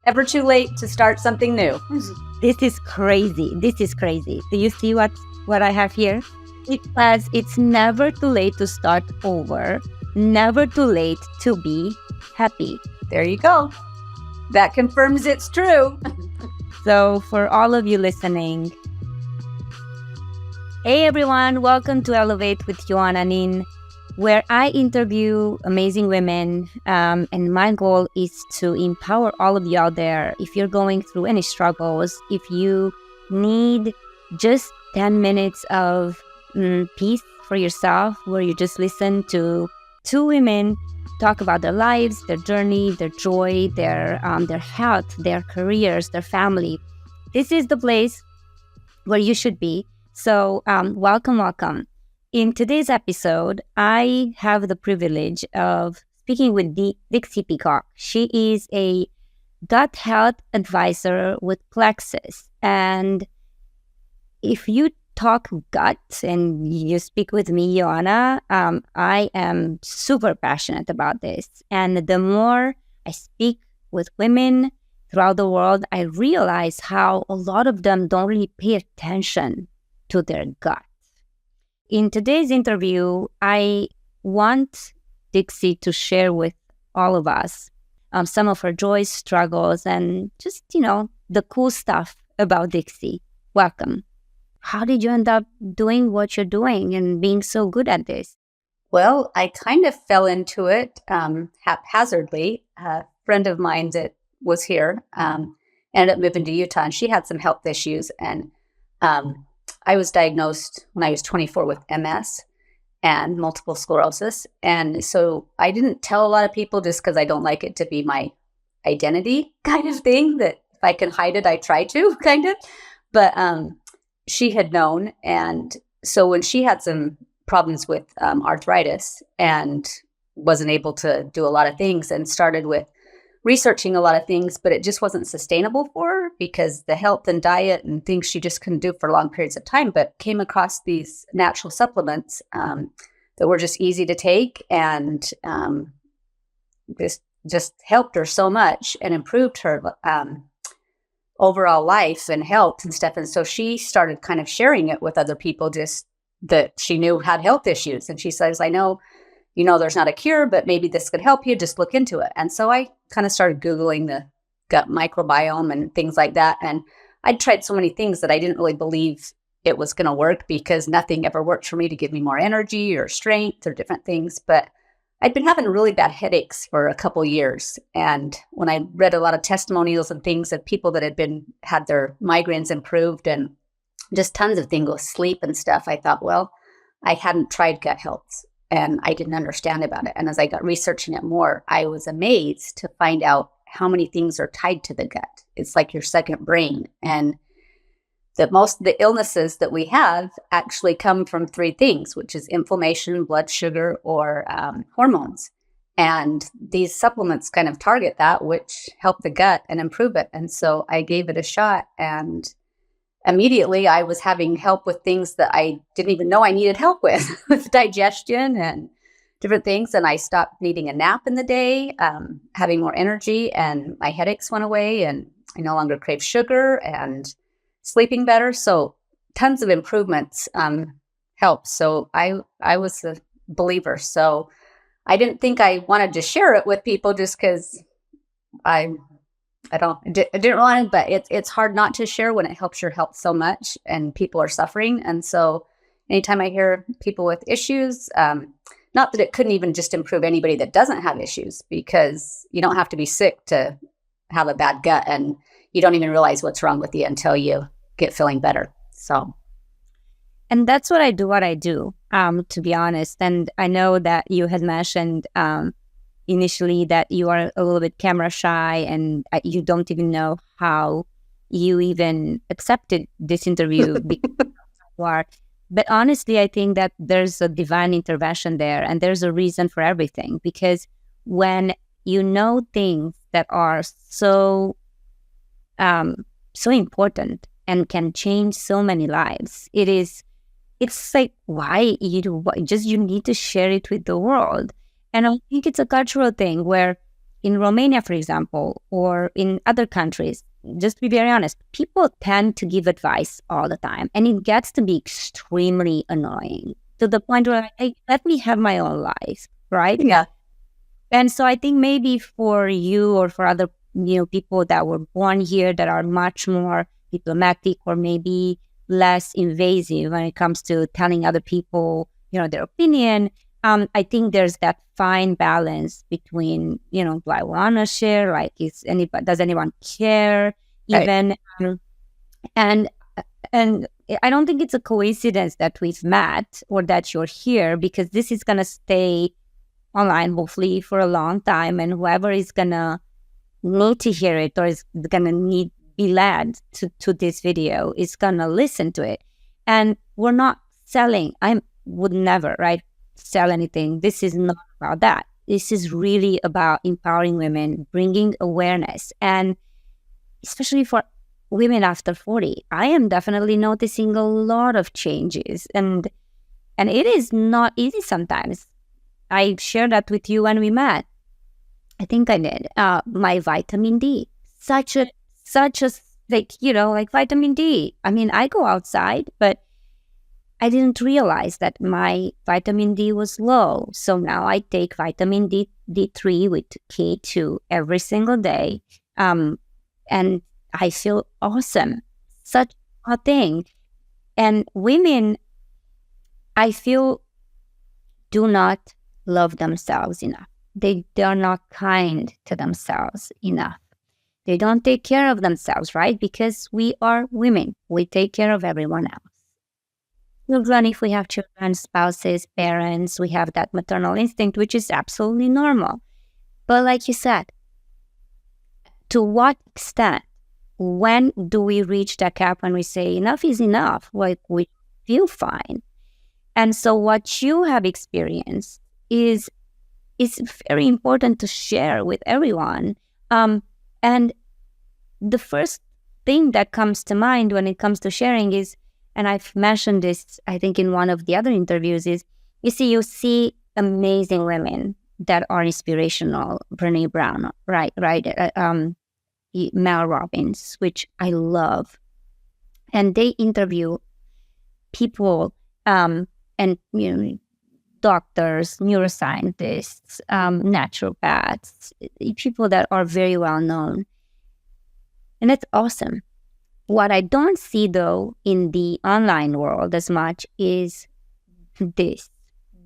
ever too late to start something new. This is crazy. This is crazy. Do you see what I have here? It says it's never too late to start over, never too late to be happy. There you go. That confirms it's true. So for all of you listening, hey everyone, welcome to Elevate with Joana Nin, where I interview amazing women, and my goal is to empower all of you out there. If you're going through any struggles, if you need just 10 minutes of peace for yourself, where you just listen to two women talk about their lives, their journey, their joy, their health, their careers, their family. This is the place where you should be. So welcome. In today's episode, I have the privilege of speaking with Dixie Peacock. She is a gut health advisor with Plexus. And if you talk gut and you speak with me, Yoana, I am super passionate about this. And the more I speak with women throughout the world, I realize how a lot of them don't really pay attention to their gut. In today's interview, I want Dixie to share with all of us some of her joys, struggles, and just, the cool stuff about Dixie. Welcome. How did you end up doing what you're doing and being so good at this? Well, I kind of fell into it haphazardly. A friend of mine that was here ended up moving to Utah, and she had some health issues. And I was diagnosed when I was 24 with MS and multiple sclerosis. And so I didn't tell a lot of people just because I don't like it to be my identity kind of thing, that if I can hide it, I try to kind of. But she had known. And so when she had some problems with arthritis and wasn't able to do a lot of things and started with researching a lot of things, but it just wasn't sustainable for her because the health and diet and things she just couldn't do for long periods of time, but came across these natural supplements that were just easy to take and this just helped her so much and improved her overall life and health and stuff. And so she started kind of sharing it with other people just that she knew had health issues. And she says, I know, there's not a cure, but maybe this could help you. Just look into it. And so I kind of started Googling the gut microbiome and things like that. And I'd tried so many things that I didn't really believe it was going to work because nothing ever worked for me to give me more energy or strength or different things. But I'd been having really bad headaches for a couple years. And when I read a lot of testimonials and things of people that had their migraines improved and just tons of things with sleep and stuff, I thought, well, I hadn't tried gut health and I didn't understand about it. And as I got researching it more, I was amazed to find out how many things are tied to the gut. It's like your second brain. And that most of the illnesses that we have actually come from three things, which is inflammation, blood sugar, or hormones. And these supplements kind of target that, which help the gut and improve it. And so I gave it a shot, and immediately I was having help with things that I didn't even know I needed help with digestion and different things. And I stopped needing a nap in the day, having more energy, and my headaches went away, and I no longer crave sugar and sleeping better. So tons of improvements helped. So I was a believer. So I didn't think I wanted to share it with people just because I didn't want to, but it's hard not to share when it helps your health so much and people are suffering. And so anytime I hear people with issues, not that it couldn't even just improve anybody that doesn't have issues, because you don't have to be sick to have a bad gut, and you don't even realize what's wrong with you until you get feeling better. So, and that's what I do, to be honest. And I know that you had mentioned initially that you are a little bit camera shy and you don't even know how you even accepted this interview because you are. But honestly, I think that there's a divine intervention there, and there's a reason for everything. Because when you know things that are so important and can change so many lives, it's like, why you need to share it with the world. And I think it's a cultural thing where in Romania, for example, or in other countries, just to be very honest, people tend to give advice all the time, and it gets to be extremely annoying to the point where, hey, let me have my own life, right? Yeah. And so I think maybe for you or for other, people that were born here that are much more diplomatic or maybe less invasive when it comes to telling other people, their opinion. I think there's that fine balance between, do I want to share? Like, does anyone care? Even, and I don't think it's a coincidence that we've met or that you're here, because this is gonna stay online hopefully for a long time, and whoever is gonna need to hear it or is gonna be led to this video is gonna listen to it. And we're not selling. I would never, right, sell anything. This is not about that. This is really about empowering women, bringing awareness, and especially for women after 40, I am definitely noticing a lot of changes, and it is not easy sometimes. I shared that with you when we met. I think I did. My vitamin D, such a like vitamin D. I mean, I go outside, but I didn't realize that my vitamin D was low. So now I take vitamin D3 with K2 every single day. And I feel awesome. Such a thing. And women, I feel, do not love themselves enough. They are not kind to themselves enough. They don't take care of themselves, right? Because we are women. We take care of everyone else. Children, if we have children, spouses, parents, we have that maternal instinct, which is absolutely normal. But like you said, to what extent? When do we reach that cap when we say enough is enough? Like, we feel fine. And so what you have experienced is very important to share with everyone. And the first thing that comes to mind when it comes to sharing is, and I've mentioned this, I think, in one of the other interviews, is you see amazing women that are inspirational. Brene Brown, right? Mel Robbins, which I love. And they interview people, and doctors, neuroscientists, naturopaths, people that are very well known. And that's awesome. What I don't see, though, in the online world as much is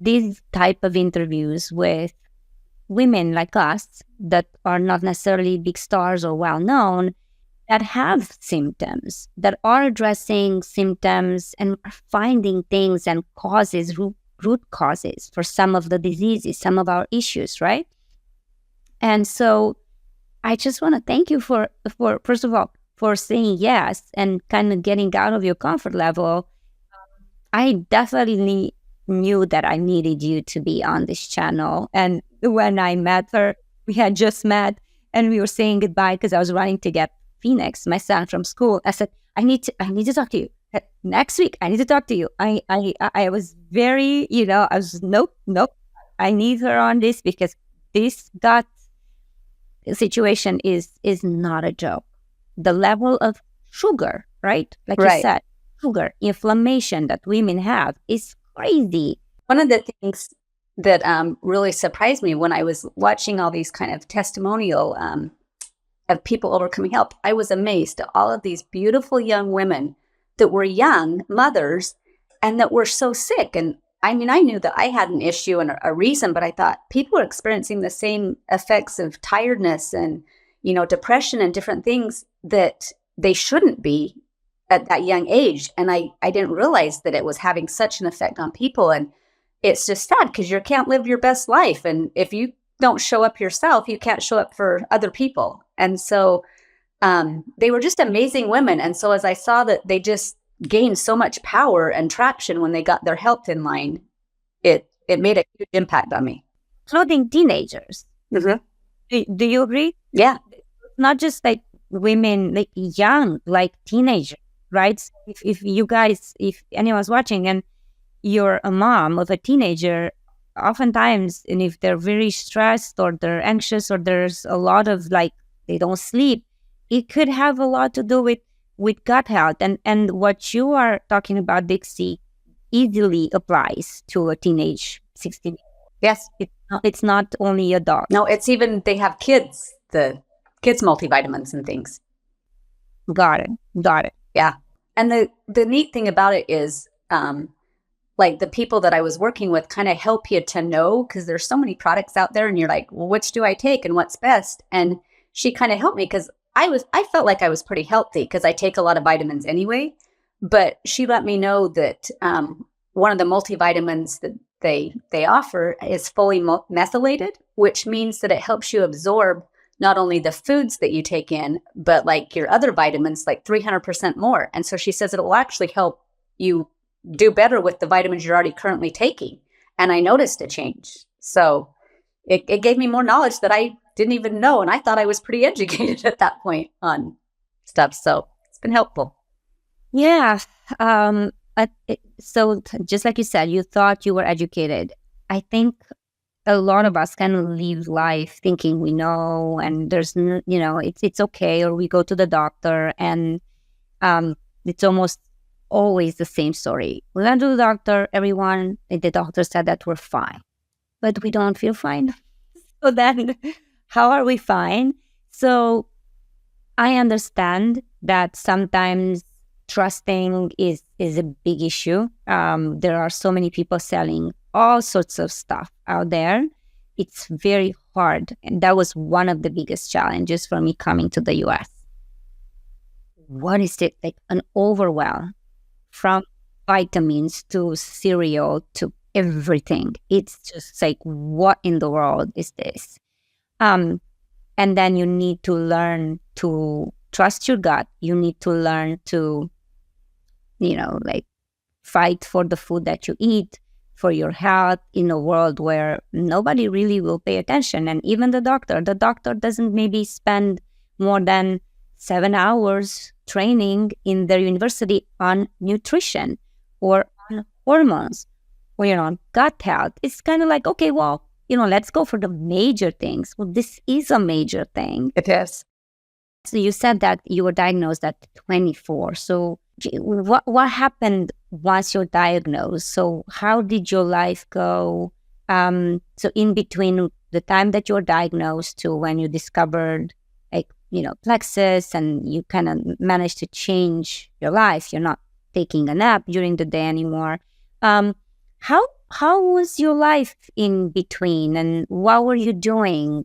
these type of interviews with women like us that are not necessarily big stars or well known, that have symptoms, that are addressing symptoms and are finding things and causes, root causes for some of the diseases, some of our issues, right? And so I just want to thank you for first of all, for saying yes and kind of getting out of your comfort level. I definitely knew that I needed you to be on this channel. And when I met her, we had just met and we were saying goodbye because I was running to get Phoenix, my son, from school. I said, I need to talk to you. Next week, I need to talk to you. I was very, I was, nope. I need her on this because this gut situation is not a joke. The level of sugar, right? Like you said, sugar, inflammation that women have is crazy. One of the things that really surprised me when I was watching all these kind of testimonial of people overcoming health, I was amazed at all of these beautiful young women that were young mothers and that were so sick. And I mean, I knew that I had an issue and a reason, but I thought people are experiencing the same effects of tiredness and, depression and different things that they shouldn't be at that young age. And I didn't realize that it was having such an effect on people. And it's just sad because you can't live your best life. And if you don't show up yourself, you can't show up for other people. And so they were just amazing women. And so as I saw that they just gained so much power and traction when they got their health in line, it made a huge impact on me. Including teenagers. Mm-hmm. Do you agree? Yeah. Not just like women, like young, like teenagers, right? So if you guys, if anyone's watching and you're a mom of a teenager, oftentimes, and if they're very stressed or they're anxious or there's a lot of like they don't sleep, it could have a lot to do with gut health. And what you are talking about, Dixie, easily applies to a teenage 16. Yes. It's not only a dog. No, it's even, they have kids, the kids multivitamins and things. Got it. Yeah. And the neat thing about it is, like the people that I was working with kind of help you to know, because there's so many products out there and you're like, well, which do I take and what's best? And she kind of helped me because I felt like I was pretty healthy because I take a lot of vitamins anyway. But she let me know that one of the multivitamins that they offer is fully methylated, which means that it helps you absorb not only the foods that you take in, but like your other vitamins, like 300% more. And so she says it will actually help you do better with the vitamins you're already currently taking. And I noticed a change. So it gave me more knowledge that I didn't even know. And I thought I was pretty educated at that point on stuff. So it's been helpful. Yeah. So just like you said, you thought you were educated. I think a lot of us kind of live life thinking we know, and there's, it's okay, or we go to the doctor and it's almost always the same story. We went to the doctor, the doctor said that we're fine, but we don't feel fine. So then how are we fine? So I understand that sometimes trusting is a big issue. There are so many people selling all sorts of stuff out there. It's very hard. And that was one of the biggest challenges for me coming to the US. What is it? Like an overwhelm from vitamins to cereal to everything. It's just like, what in the world is this? And then you need to learn to trust your gut. You need to learn to, like fight for the food that you eat, for your health in a world where nobody really will pay attention. And even the doctor doesn't maybe spend more than 7 hours training in their university on nutrition or on hormones or, on gut health. It's kind of like, okay, well, let's go for the major things. Well, this is a major thing. It is. So you said that you were diagnosed at 24. So what happened once you're diagnosed? So how did your life go? So in between the time that you were diagnosed to when you discovered, Plexus, and you kind of managed to change your life. You're not taking a nap during the day anymore. How was your life in between, and what were you doing?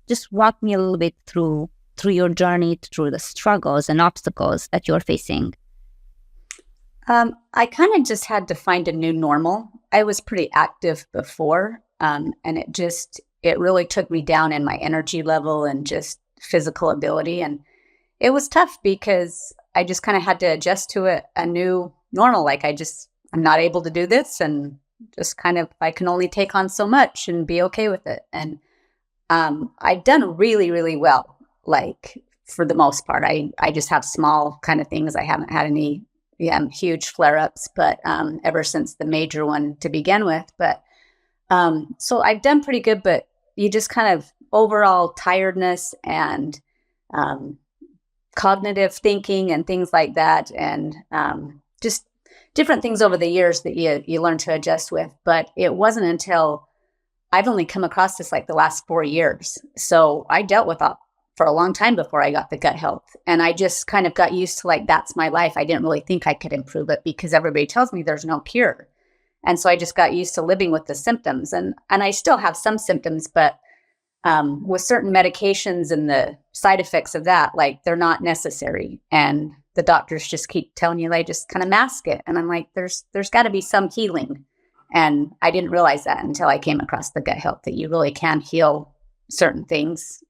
Just walk me a little bit through your journey, through the struggles and obstacles that you're facing. I kind of just had to find a new normal. I was pretty active before, and it really took me down in my energy level and just physical ability. And it was tough because I just kind of had to adjust to a new normal. Like I'm not able to do this, and just kind of, I can only take on so much and be okay with it. And I've done really, really well. Like for the most part, I just have small kind of things. I haven't had any huge flare-ups, but ever since the major one to begin with. But so I've done pretty good, but you just kind of overall tiredness and cognitive thinking and things like that, and just different things over the years that you learn to adjust with. But it wasn't until I've only come across this like the last 4 years. So I dealt with that for a long time before I got the gut health. And I just kind of got used to like, that's my life. I didn't really think I could improve it because everybody tells me there's no cure. And so I just got used to living with the symptoms. And I still have some symptoms, but with certain medications and the side effects of that, like they're not necessary. And the doctors just keep telling you, they just kind of mask it. And I'm like, there's got to be some healing. And I didn't realize that until I came across the gut health, that you really can heal certain things,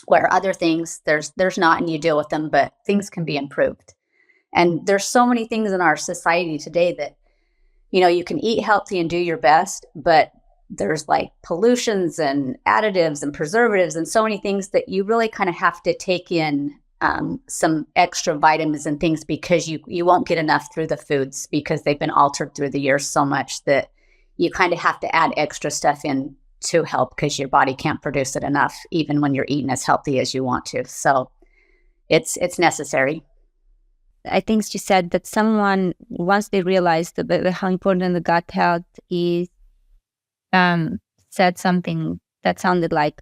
where other things there's not, and you deal with them, but things can be improved. And there's so many things in our society today that, you can eat healthy and do your best, but there's like pollutions and additives and preservatives and so many things that you really kind of have to take in some extra vitamins and things, because you won't get enough through the foods because they've been altered through the years so much that you kind of have to add extra stuff in to help because your body can't produce it enough, even when you're eating as healthy as you want to. So it's necessary. I think she said that someone, once they realized how important the gut health is, said something that sounded like,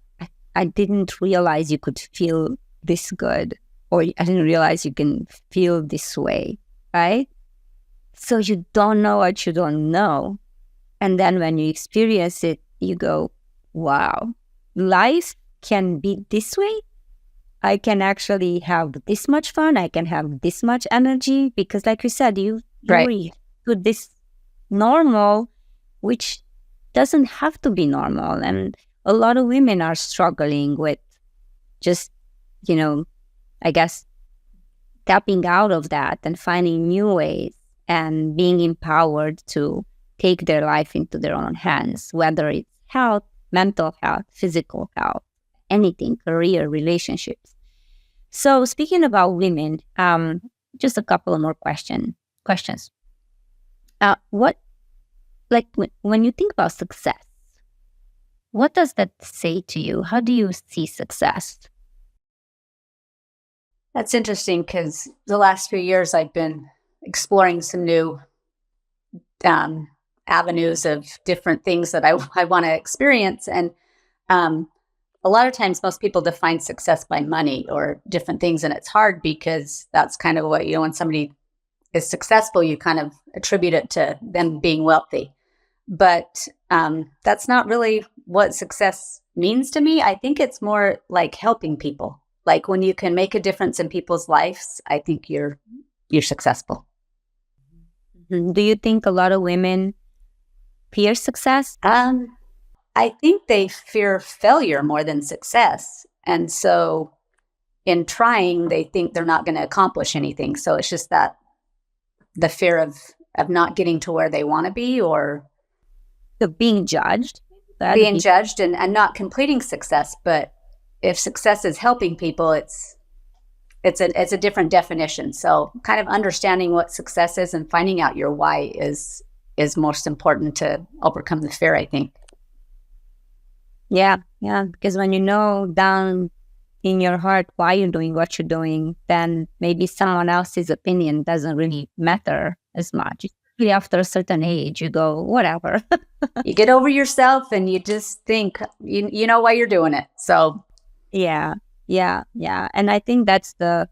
I didn't realize you could feel this good, or I didn't realize you can feel this way, right? So you don't know what you don't know. And then when you experience it, you go, wow, life can be this way. I can actually have this much fun. I can have this much energy because, like you said, you Right. put this normal, which doesn't have to be normal. And a lot of women are struggling with just, I guess, tapping out of that and finding new ways and being empowered to take their life into their own hands, whether it's health, mental health, physical health, anything, career, relationships. So speaking about women, just a couple of more questions. When you think about success, what does that say to you? How do you see success? That's interesting because the last few years I've been exploring some new avenues of different things that I want to experience. And a lot of times most people define success by money or different things. And it's hard because that's kind of what, when somebody is successful, you kind of attribute it to them being wealthy. But that's not really what success means to me. I think it's more like helping people. Like when you can make a difference in people's lives, I think you're successful. Do you think a lot of women fear success? I think they fear failure more than success. And so in trying, they think they're not going to accomplish anything. So it's just that the fear of not getting to where they want to be, or the being judged. And not completing success. But if success is helping people, it's a different definition. So kind of understanding what success is and finding out your why is most important to overcome the fear, I think. Yeah. Because when you know down in your heart why you're doing what you're doing, then maybe someone else's opinion doesn't really matter as much. Especially after a certain age, you go, whatever. You get over yourself and you just think, you know why you're doing it. So yeah. And I think that's the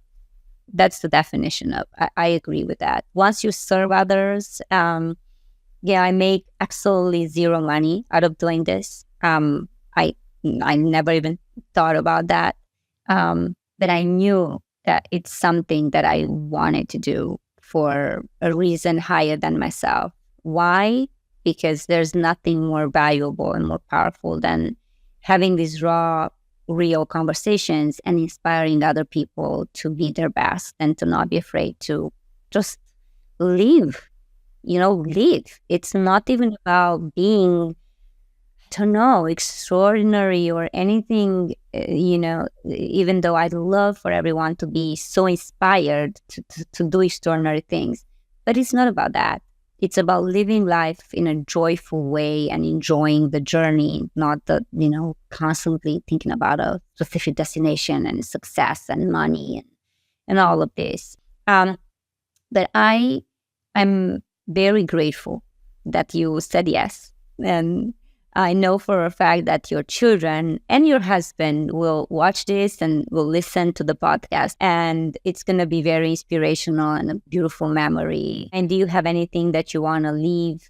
definition of, I agree with that. Once you serve others, I make absolutely zero money out of doing this. I never even thought about that. But I knew that it's something that I wanted to do for a reason higher than myself. Why? Because there's nothing more valuable and more powerful than having these raw, real conversations and inspiring other people to be their best and to not be afraid to just live. It's not even about being, extraordinary or anything, even though I'd love for everyone to be so inspired to do extraordinary things. But it's not about that. It's about living life in a joyful way and enjoying the journey, not constantly thinking about a specific destination and success and money and all of this. But I'm very grateful that you said yes. And I know for a fact that your children and your husband will watch this and will listen to the podcast. And it's going to be very inspirational and a beautiful memory. And do you have anything that you want to leave,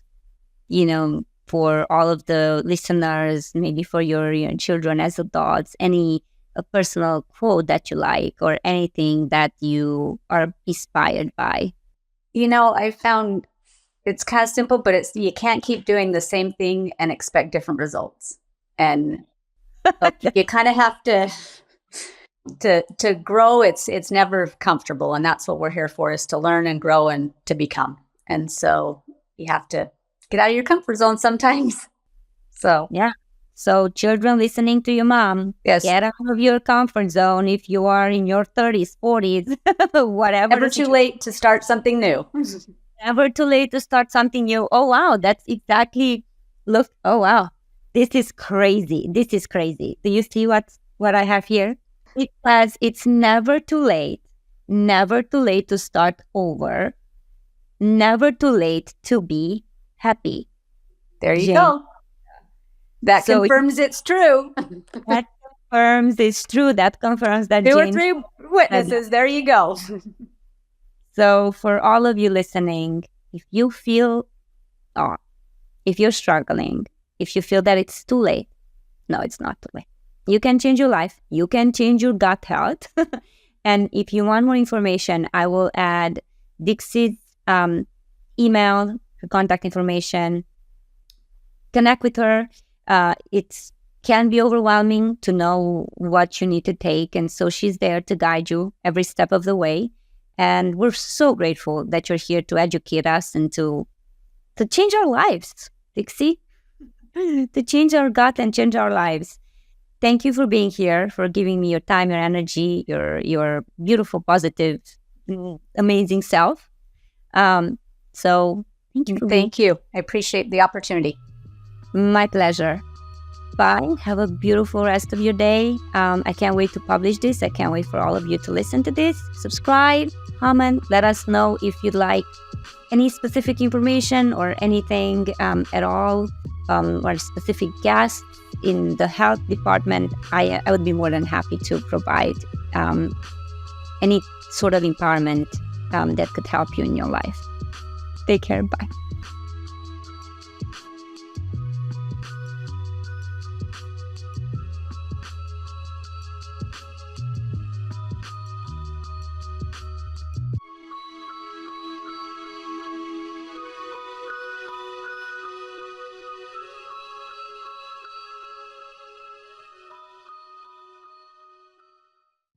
for all of the listeners, maybe for your children as adults, a personal quote that you like or anything that you are inspired by? I found it's kind of simple, but you can't keep doing the same thing and expect different results. And you kind of have to grow. It's never comfortable. And that's what we're here for, is to learn and grow and to become. And so you have to get out of your comfort zone sometimes. So, yeah. So children listening to your mom, yes, get out of your comfort zone if you are in your 30s, 40s, whatever. Never too late to start something new. Never too late to start something new. Oh, wow. That's exactly Look, oh wow, this is crazy. This is crazy. Do you see what I have here? It says it's never too late to start over, never too late to be happy. There you Jane. go. That So confirms it's true. that confirms it's true. That confirms that Two or Jane. three witnesses. There you go. So for all of you listening, if you feel off, if you're struggling, if you feel that it's too late, no, it's not too late. You can change your life. You can change your gut health. And if you want more information, I will add Dixie's email, her contact information. Connect with her. It can be overwhelming to know what you need to take. And so she's there to guide you every step of the way. And we're so grateful that you're here to educate us and to change our lives, Dixie, to change our gut and change our lives. Thank you for being here, for giving me your time, your energy, your beautiful, positive, amazing self. So thank you. Thank you. I appreciate the opportunity. My pleasure. Bye. Have a beautiful rest of your day. I can't wait to publish this. I can't wait for all of you to listen to this. Subscribe, comment, let us know if you'd like any specific information or anything at all, or specific guests in the health department. I would be more than happy to provide any sort of empowerment that could help you in your life. Take care. Bye.